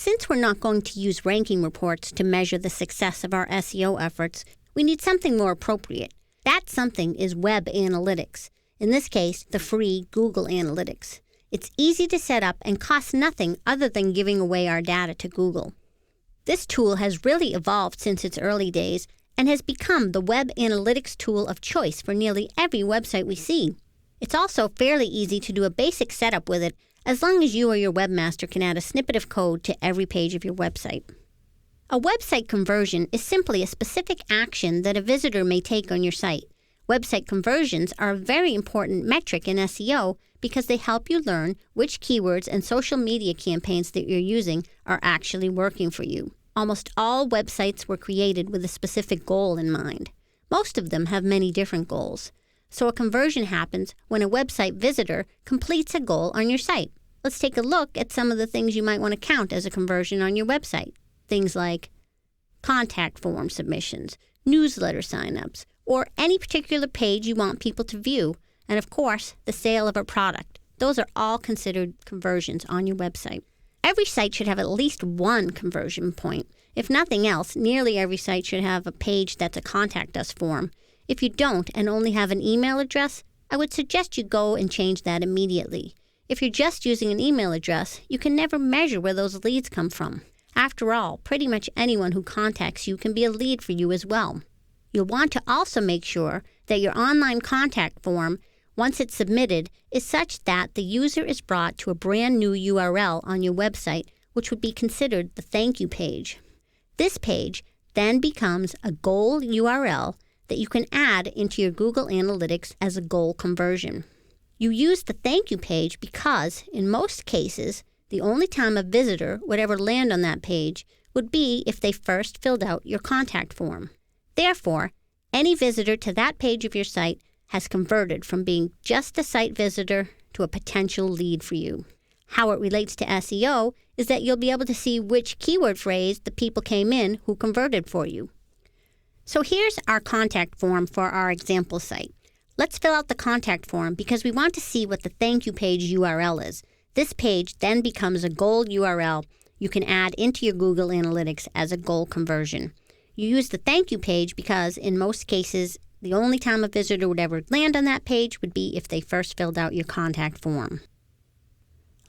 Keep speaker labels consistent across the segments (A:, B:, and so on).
A: Since we're not going to use ranking reports to measure the success of our SEO efforts, we need something more appropriate. That something is web analytics. In this case, the free Google Analytics. It's easy to set up and costs nothing other than giving away our data to Google. This tool has really evolved since its early days and has become the web analytics tool of choice for nearly every website we see. It's also fairly easy to do a basic setup with it as long as you or your webmaster can add a snippet of code to every page of your website. A website conversion is simply a specific action that a visitor may take on your site. Website conversions are a very important metric in SEO because they help you learn which keywords and social media campaigns that you're using are actually working for you. Almost all websites were created with a specific goal in mind. Most of them have many different goals. So a conversion happens when a website visitor completes a goal on your site. Let's take a look at some of the things you might want to count as a conversion on your website. Things like contact form submissions, newsletter signups, or any particular page you want people to view, and of course, the sale of a product. Those are all considered conversions on your website. Every site should have at least one conversion point. If nothing else, nearly every site should have a page that's a contact us form. If you don't and only have an email address, I would suggest you go and change that immediately. If you're just using an email address, you can never measure where those leads come from. After all, pretty much anyone who contacts you can be a lead for you as well. You'll want to also make sure that your online contact form, once it's submitted, is such that the user is brought to a brand new URL on your website, which would be considered the thank you page. This page then becomes a goal URL that you can add into your Google Analytics as a goal conversion. You use the thank you page because, in most cases, the only time a visitor would ever land on that page would be if they first filled out your contact form. Therefore, any visitor to that page of your site has converted from being just a site visitor to a potential lead for you. How it relates to SEO is that you'll be able to see which keyword phrase the people came in who converted for you. So here's our contact form for our example site. Let's fill out the contact form because we want to see what the thank you page URL is. This page then becomes a goal URL you can add into your Google Analytics as a goal conversion. You use the thank you page because, in most cases, the only time a visitor would ever land on that page would be if they first filled out your contact form.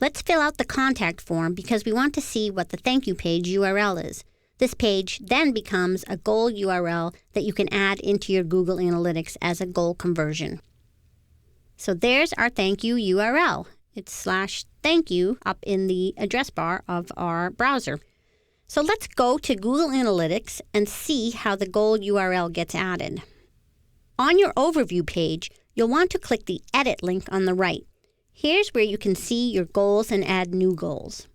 A: Let's fill out the contact form because we want to see what the thank you page URL is. This page then becomes a goal URL that you can add into your Google Analytics as a goal conversion. So there's our thank you URL. It's /thankyou up in the address bar of our browser. So let's go to Google Analytics and see how the goal URL gets added. On your overview page, you'll want to click the Edit link on the right. Here's where you can see your goals and add new goals.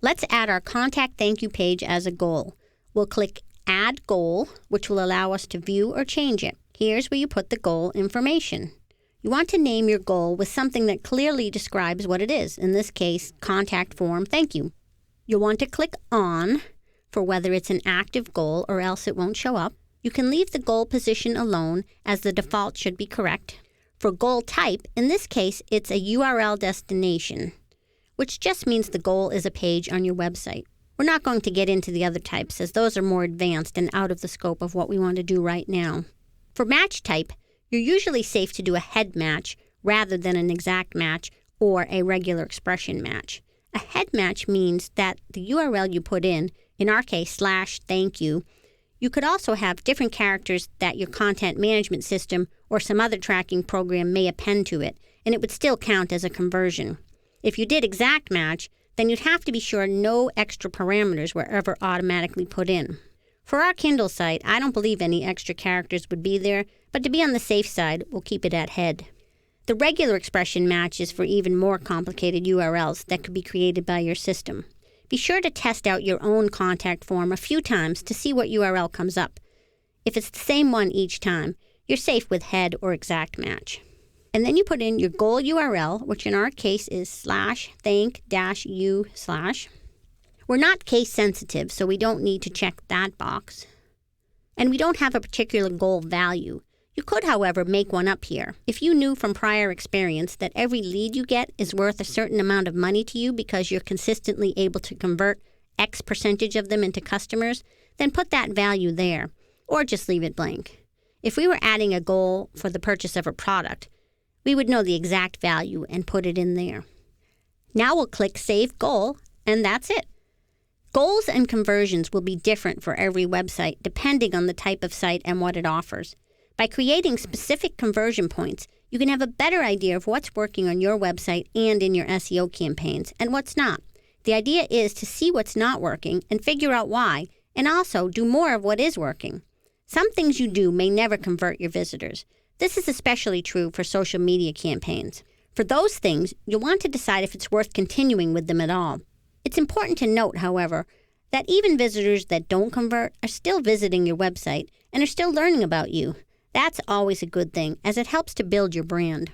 A: Let's add our contact thank you page as a goal. We'll click Add Goal, which will allow us to view or change it. Here's where you put the goal information. You want to name your goal with something that clearly describes what it is, in this case, contact form thank you. You'll want to click On for whether it's an active goal or else it won't show up. You can leave the goal position alone as the default should be correct. For goal type, in this case, it's a URL destination, which just means the goal is a page on your website. We're not going to get into the other types as those are more advanced and out of the scope of what we want to do right now. For match type, you're usually safe to do a head match rather than an exact match or a regular expression match. A head match means that the URL you put in our case, /thankyou, you could also have different characters that your content management system or some other tracking program may append to it, and it would still count as a conversion. If you did exact match, then you'd have to be sure no extra parameters were ever automatically put in. For our Kindle site, I don't believe any extra characters would be there, but to be on the safe side, we'll keep it at head. The regular expression match is for even more complicated URLs that could be created by your system. Be sure to test out your own contact form a few times to see what URL comes up. If it's the same one each time, you're safe with head or exact match. And then you put in your goal URL, which in our case is /thank-you/. We're not case sensitive, so we don't need to check that box. And we don't have a particular goal value. You could, however, make one up here. If you knew from prior experience that every lead you get is worth a certain amount of money to you because you're consistently able to convert X percentage of them into customers, then put that value there, or just leave it blank. If we were adding a goal for the purchase of a product, we would know the exact value and put it in there. Now we'll click Save Goal, and that's it. Goals and conversions will be different for every website depending on the type of site and what it offers. By creating specific conversion points, you can have a better idea of what's working on your website and in your SEO campaigns and what's not. The idea is to see what's not working and figure out why, and also do more of what is working. Some things you do may never convert your visitors. This is especially true for social media campaigns. For those things, you'll want to decide if it's worth continuing with them at all. It's important to note, however, that even visitors that don't convert are still visiting your website and are still learning about you. That's always a good thing, as it helps to build your brand.